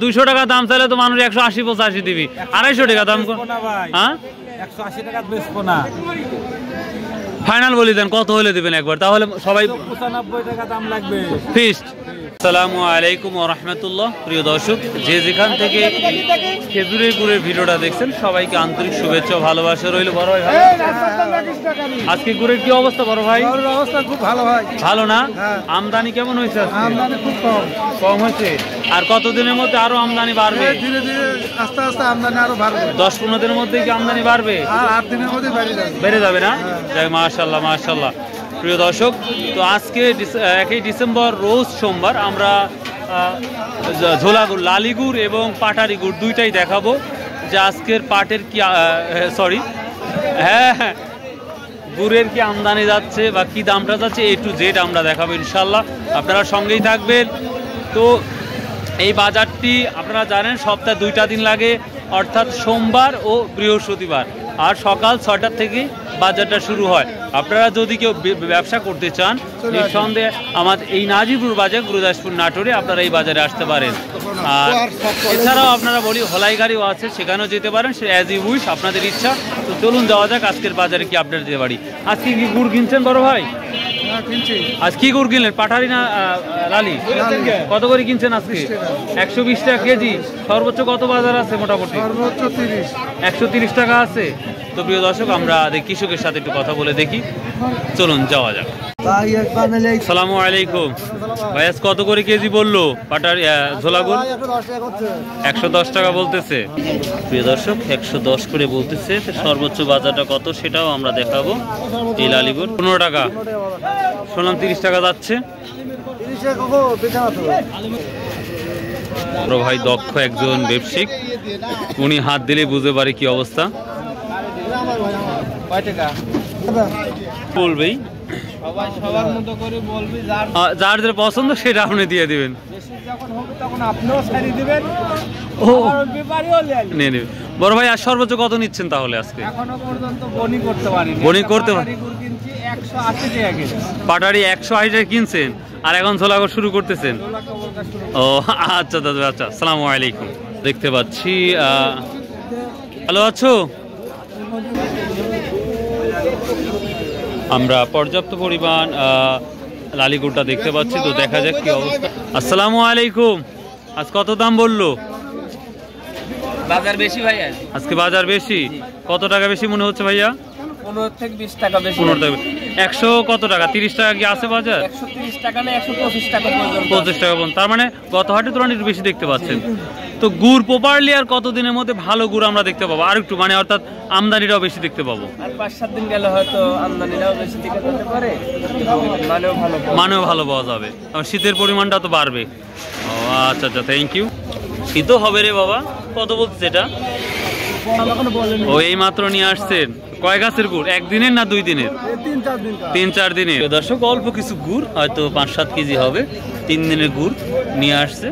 200 টাকা দাম চাইলে তো মানুষ 180-85 দিবি, 250 টাকা দাম। হ্যাঁ 180 টাকা বেচবো না। ফাইনাল বলি দেন, কত হলে দিবেন একবার, তাহলে সবাই 95 টাকা দাম লাগবে ফিক্সড। আসসালামু আলাইকুম ওয়া রাহমাতুল্লাহ। প্রিয় দর্শক, যে যেখান থেকে খেজুরের গুড়ের ভিডিওটা দেখছেন সবাইকে আন্তরিক শুভেচ্ছা ও ভালোবাসা রইল। বড় ভাই ভালো আজকে গুড়ের কি অবস্থা? বড় ভাই অবস্থা খুব ভালো ভাই। ভালো না? আমদানি কেমন হয়েছে? আমদানি খুব কম। কম হয়েছে। আর কতদিনের মধ্যে আরো আমদানি বাড়বে? ধীরে ধীরে আস্তে আস্তে আমদানি আরো বাড়বে। 10-15 দিনের মধ্যে কি আমদানি বাড়বে? আর 8 দিনের মধ্যে বেড়ে যাবে না? যাই মাশাআল্লাহ মাশাআল্লাহ। প্রিয় দর্শক, তো আজকে 1 ডিসেম্বর রোজ সোমবার আমরা ঝোলাগুড়, লালিগুড় এবং পাটারি গুড় দুইটাই দেখাবো যে আজকের পাটের কি গুড়ের কি আমদানি যাচ্ছে বা কি দামটা যাচ্ছে, A to Z আমরা দেখাবো ইনশাল্লাহ। আপনারা সঙ্গেই থাকবেন। তো এই বাজারটি আপনারা জানেন সপ্তাহে 2টা দিন লাগে, অর্থাৎ সোমবার ও বৃহস্পতিবার, আর সকাল 6টার থেকে বাজারটা শুরু হয়। আপনারা যদি কেউ ব্যবসা করতে চান নিঃসন্দেহে আমাদের এই নাজিপুর বাজার গুরুদাসপুর নাটোরে আপনারা এই বাজারে আসতে পারেন। আর এছাড়াও আপনারা বলি হলাই গাড়িও আছে, সেখানেও যেতে পারেন, সে অ্যাজ ইউ উইশ, আপনাদের ইচ্ছা। তো চলুন যাওয়া যাক আজকের বাজারে কি আপডেট দিতে পারি। আজকে কি গুড় কিনছেন বড় ভাই? আজ কি গুড় কিনলেন, পাটারি না লালি? কত করে কিনছেন আজকে? 120 টাকা কেজি। সর্বোচ্চ কত বাজার আছে? মোটামুটি 130 টাকা আছে। তো প্রিয় দর্শক, আমরা কৃষকের সাথে একটু কথা বলে দেখি, চলুন যাওয়া যাক। আসসালামু আলাইকুম ভাই, আজ কত করে কেজি বললো পাটারি ঝোলা গুড়? 110 টাকা বলতেছে। প্রিয় দর্শক, 110 করে বলতেছে। সর্বোচ্চ বাজারটা কত সেটাও আমরা দেখাবো। এই লালি গুড় 15 টাকা, শুনলাম 30 টাকা যাচ্ছে। বড় ভাই দক্ষ একজন ব্যবসায়িক, উনি হাত দিলে বুঝতে পারে কি অবস্থা। বলবেই যার যার পছন্দ সেটা আপনি দিয়ে দিবেন। বড় ভাই আর সর্বোচ্চ কত নিচ্ছেন তাহলে আজকে? বনি করতে পাটারি 180 টাকা কিনছেন, আর এখন ঝোলাগড় শুরু করতেছেন। ও আচ্ছা দাদা, আচ্ছা। আসসালামু আলাইকুম। দেখতে পাচ্ছি ভালো আছো? আমরা পর্যাপ্ত পরিমাণ লালিগুড়টা দেখতে পাচ্ছি, তো দেখা যাক কি অবস্থা। আসসালামু আলাইকুম। আজ কত দাম বললো? বাজার বেশি ভাই, আজকে বাজার বেশি। কত টাকা বেশি মনে হচ্ছে ভাইয়া? 15 থেকে 20 টাকা বেশি। 15 টাকা। 100 কত টাকা? 30 টাকা কি আছে বাজার? 130 টাকা না 125 টাকা পর্যন্ত। 25 টাকা পর্যন্ত। তার মানে গত হাটে তুলনায় একটু বেশি দেখতে পাচ্ছেন। তো গুড় প্রপারলি আর কতদিনের মধ্যে ভালো গুড় আমরা দেখতে পাবো? আর একটু মানে অর্থাৎ আমদানিটাও বেশি দেখতে পাবো। আর 5-7 দিন গেলে হয়তো আমদানিটাও বেশি দিকে হতে পারে, মানেও ভালো পাওয়া যাবে। আর শীতের পরিমাণটা তো বাড়বে। ও আচ্ছা আচ্ছা, থ্যাংক ইউ। শীতও হবে রে বাবা। কত বলছে এটা? ও এই মাত্র নিয়ে আসছেন। কয় গাছের গুড়? 1 দিনের না 2 দিনের? 3-4 দিনের। দর্শক, অল্প কিছু গুড়, হয়তো 5-7 কেজি হবে, 3 দিনের গুড় নিয়ে আসছে।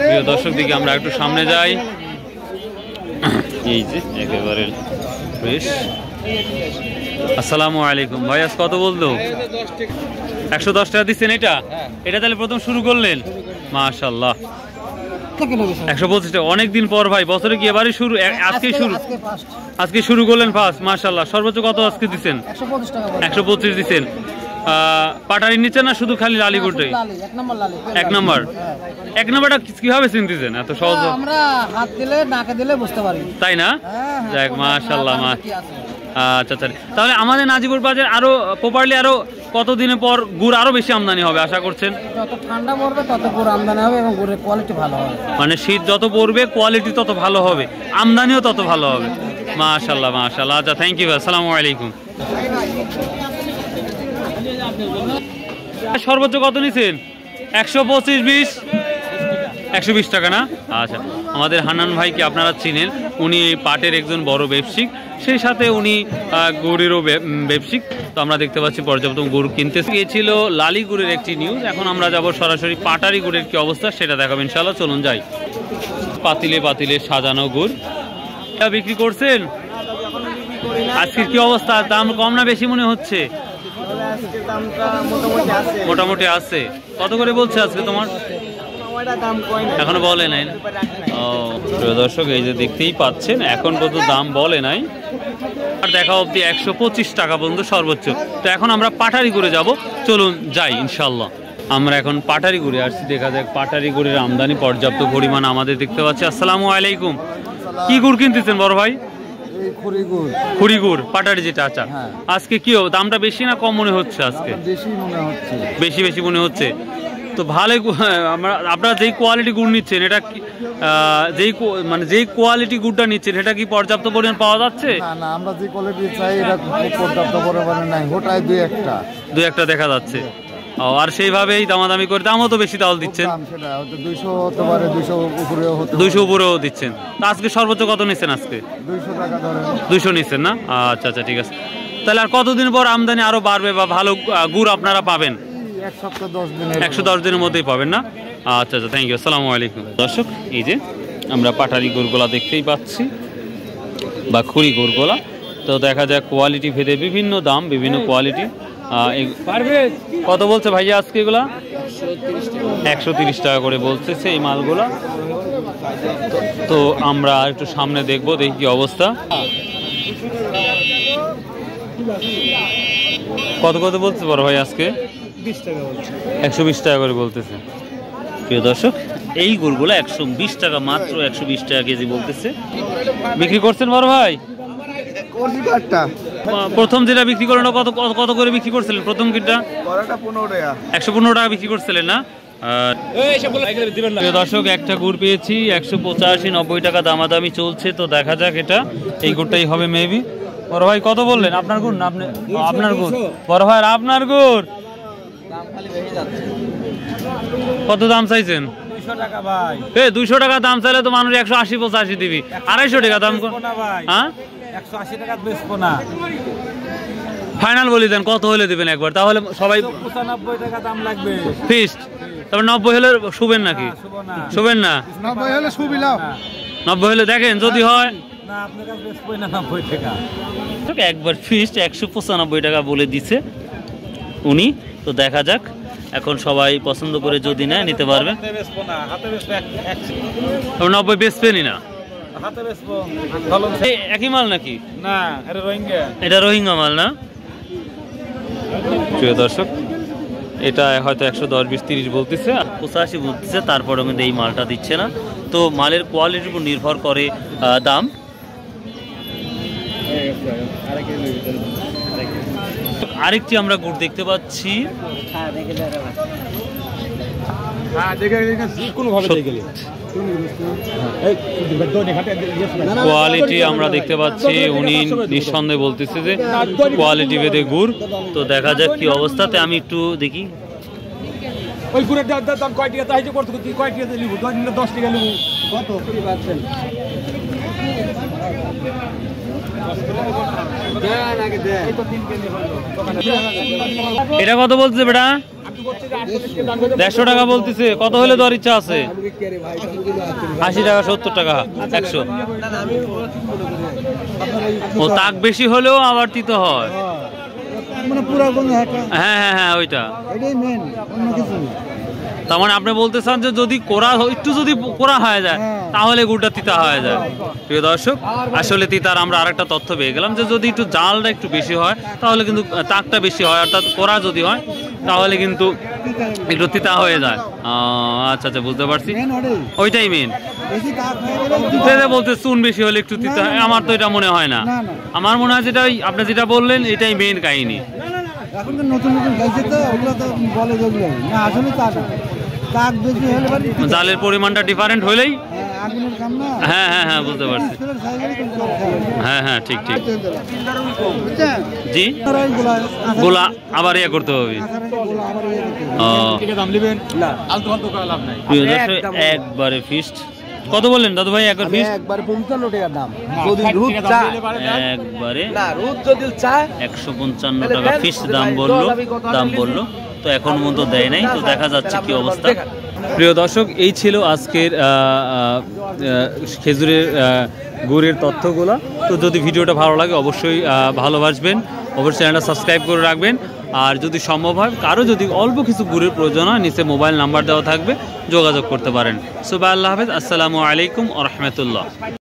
প্রিয় দর্শক, দিকে আমরা একটু সামনে যাই। এই যে একেবারে ফ্রেশ। আসসালামু আলাইকুম ভাই, আজ কত বলতো? 110 টাকা দিচ্ছেন। এটা তাহলে প্রথম শুরু করলেন? মাশাআল্লাহ। 125 টাকা। অনেকদিন পর ভাই, বছরে কি এবারই শুরু? আজকে শুরু করলেন ফার্স্ট। মাশাআল্লাহ। সর্বোচ্চ কত আজকে দিচ্ছেন? 125 দিচ্ছেন। পাটারি নিচ্ছেন না শুধু খালি লালি গুড়টাই? 1 নম্বর। 1 নম্বরটা কিভাবে চিনতেছেন এত সহজ? আমরা হাত দিলে নাকে দিলে বুঝতে পারি, তাই না? যাক মাশাআল্লাহ। আচ্ছা আচ্ছা, তাহলে আমাদের নাজিপুর বাজার আরো প্রপারলি আরো কতদিনের পর গুড় আরো বেশি আমদানি হবে আশা করছেন? যত ঠান্ডা পড়বে তত গুড় আমদানি হবে এবং গুড়ের কোয়ালিটি ভালো হবে। মানে শীত যত পড়বে কোয়ালিটি তত ভালো হবে, আমদানিও তত ভালো হবে। মাশাআল্লাহ মাশাআল্লাহ। আচ্ছা, থ্যাংক ইউ। আসসালামু আলাইকুম। সর্বোচ্চ কত নিছেন? 125, 120 টাকা না? আচ্ছা, আমাদের হান্নান ভাইকে আপনারা চিনেন, উনি পাটের একজন বড় ব্যবসায়িক, সেই সাথে উনি গুড়েরও ব্যবসায়িক। তো আমরা দেখতে পাচ্ছি পর্যাপ্ত গুড় কিনতে গিয়েছিল। লালি গুড়ের একটি নিউজ। এখন আমরা যাব সরাসরি পাটারি গুড়ের কি অবস্থা সেটা দেখাবো ইনশাআল্লাহ। চলুন যাই। পাতিলে পাতিলে সাজানো গুড় বিক্রি করছেন। আজকের কি অবস্থা? দাম কম না বেশি মনে হচ্ছে? মোটামুটি আছে। কত করে বলছে আজকে তোমার? এখনো বলে নাই। ও প্রিয় দর্শক, এই যে দেখতেই পাচ্ছেন এখন পর্যন্ত দাম বলে নাই। আর দেখা অবধি 125 টাকা পর্যন্ত সর্বোচ্চ। তো এখন আমরা পাটারি করে যাব, চলুন যাই ইনশাল্লাহ। আমরা এখন পাটারি করে আসছি, দেখা যাক পাটারি গুড়ের আমদানি পর্যাপ্ত পরিমাণ আমাদের দেখতে পাচ্ছি। আসসালামু আলাইকুম। কি গুড় কিনতেছেন বড় ভাই? খুরি গুড় পাটারি যেটা। আচ্ছা, আজকে কি দামটা বেশি না কম মনে হচ্ছে? আজকে বেশি বেশি মনে হচ্ছে। তো ভালো, আপনারা যেই কোয়ালিটি গুড় নিচ্ছেন, এটা যেই কোয়ালিটি গুড়টা নিচ্ছেন এটা কি পর্যাপ্ত পরিমাণ পাওয়া যাচ্ছে? না, আমরা যে কোয়ালিটি চাই এটা পর্যাপ্ত পরিমাণে নাই, ওটাই দুই একটা দেখা যাচ্ছে। আর সেইভাবেই দামাদামি করে দামও তো বেশি তাহলে দিচ্ছেন, 200 উপরেও দিচ্ছেন। তা আজকে সর্বোচ্চ কত নিচ্ছেন? আজকে 200 নিচ্ছেন না? আচ্ছা আচ্ছা, ঠিক আছে। তাহলে আর কতদিন পর আমদানি আরো বাড়বে বা ভালো গুড় আপনারা পাবেন? 110 দিনের মধ্যেই পাবেন না? আচ্ছা আচ্ছা, থ্যাংক ইউ। আসসালামু আলাইকুম। দর্শক, এই যে আমরা পাটারি গুড়গুলা দেখতেই পাচ্ছি বা খুরি গুড়গুলা। তো দেখা যায় কোয়ালিটি ভেদে বিভিন্ন দাম, বিভিন্ন কোয়ালিটি। কত বলছে ভাইয়া আজকে এগুলা? 130 টাকা করে বলতেছে এই মালগুলা। তো আমরা একটু সামনে দেখবো, দেখি কি অবস্থা। কত কত বলছে বড় ভাই আজকে? 120 টাকা করে বলতেছে। প্রিয় দর্শক, এই গুড়গুলো 120 টাকা, মাত্র 120 টাকা কেজি বলতেছে। বিক্রি করছেন বড় ভাই? প্রথম যেটা বিক্রি করেন কত কত করে বিক্রি করছিলেন? প্রথম কিটা 115 টাকা বিক্রি করছিলেন না? দর্শক, একটা গুড় পেয়েছি 185-90 টাকা দামাদামি চলছে। তো দেখা যাক, এটা এই গুড়টাই হবে মেবি। বড় ভাই কত বললেন? আপনার গুড় না? আপনার গুড় বড় ভাই, আপনার গুড় কত দাম চাইছেন? 200 টাকা দাম চাইলে তো মানুষ 180-85 দিবি। 250 টাকা দাম। হ্যাঁ, 180 টাকা বেচবো না। ফাইনাল বলি দেন, কত হলে দিবেন একবার? তাহলে সবাই 95 টাকা দাম লাগবে ফিক্সড। তবে 90 হলে শুবেন নাকি? শুবেন না? 90 হলে শুবিলাও। 90 হলে দেখেন যদি হয় না, আপনার কাছে বেচবো না 90 টাকা। একবার ফিক্সড 195 টাকা বলে দিছে উনি। তো দেখা যাক, এখন সবাই পছন্দ করে যদি নেয় নিতে পারবে। 90 বেচবেনই না? একই মাল নাকি? না, এটা রোহিঙ্গা। এটা রোহিঙ্গা মাল না? প্রিয় দর্শক, এটা হয়তো 110, 20, 30 বলতেছে, 85 বলতেছে, তারপরে কিন্তু এই মালটা দিচ্ছে না। তো মালের কোয়ালিটির উপর নির্ভর করে দাম। আরেকটি আমরা গুড় দেখতে পাচ্ছি, কোয়ালিটি আমরা দেখতে পাচ্ছি। উনি নিঃসন্দেহে বলতেছে যে কোয়ালিটি ভেদে গুড়। তো দেখা যাক কি অবস্থাতে। আমি একটু দেখি ওই গুড়ের দাম কয় টাকা তাই করতে কি কয় টাকা লিবো? 10 টাকা লিবো। কত কি পাচ্ছেন? এটা কত বলছে বেটা? 150 টাকা বলতেছে। কত হলে দেওয়ার ইচ্ছা আছে? 80 টাকা, 70 টাকা, 100। ও তাক বেশি হলেও আবার দিতে হয়। হ্যাঁ হ্যাঁ হ্যাঁ, ওইটা। তার মানে আপনি বলতে চান যে যদি একটু যদি কোরা হয়ে যায় তাহলে গুড়টা তিতা হয়ে যায়। প্রিয় দর্শক, আসলে তিতার আমরা আরেকটা তথ্য পেয়ে গেলাম যে যদি একটু জালটা একটু বেশি হয় তাহলে কিন্তু তাকটা বেশি হয়, অর্থাৎ কোরা যদি হয় তাহলে কিন্তু একটু তিতা হয়ে যায়। আচ্ছা আচ্ছা, বুঝতে পারছি, ওইটাই মেন। বলতে চুন বেশি হলে একটু তিতা হয়, আমার তো এটা মনে হয় না। আমার মনে হয় যেটা আপনি যেটা বললেন এটাই মেন কাহিনী। এখন তো নতুন নতুন খাইছে তো ওগুলো তো বলে যেগুলো না, আসলে তা না। তাক বেশি হলে জালের পরিমাণটা ডিফারেন্ট হলেই আগুনের কাম না। হ্যাঁ হ্যাঁ হ্যাঁ, বুঝতে পারছি। হ্যাঁ হ্যাঁ, ঠিক ঠিক। জি, গোলা আবার ইয়ে করতে হবে। একবারে ফিক্সড। কত বললেন দাদু ভাই? একবার ফিক্সড একবারে 55 টাকা দাম। যদি রুট চা একবারে না, রুট যদি চা 155 টাকা ফিক্সড দাম বললো। তো এখন পর্যন্ত দেয় নাই। তো দেখা যাচ্ছে কি অবস্থা। প্রিয় দর্শক, এই ছিল আজকের খেজুরের গুড়ের তথ্যগুলো। তো যদি ভিডিওটা ভালো লাগে অবশ্যই ভালোবাসবেন, অবশ্যই চ্যানেলটা সাবস্ক্রাইব করে রাখবেন। আর যদি সম্ভব হয় কারো যদি অল্প কিছু গুড়ের প্রয়োজন হয় নিচে মোবাইল নাম্বার দেওয়া থাকবে, যোগাযোগ করতে পারেন। সুবহানাল্লাহ, হাফেজ, আসসালামু আলাইকুম ওয়া রাহমাতুল্লাহ।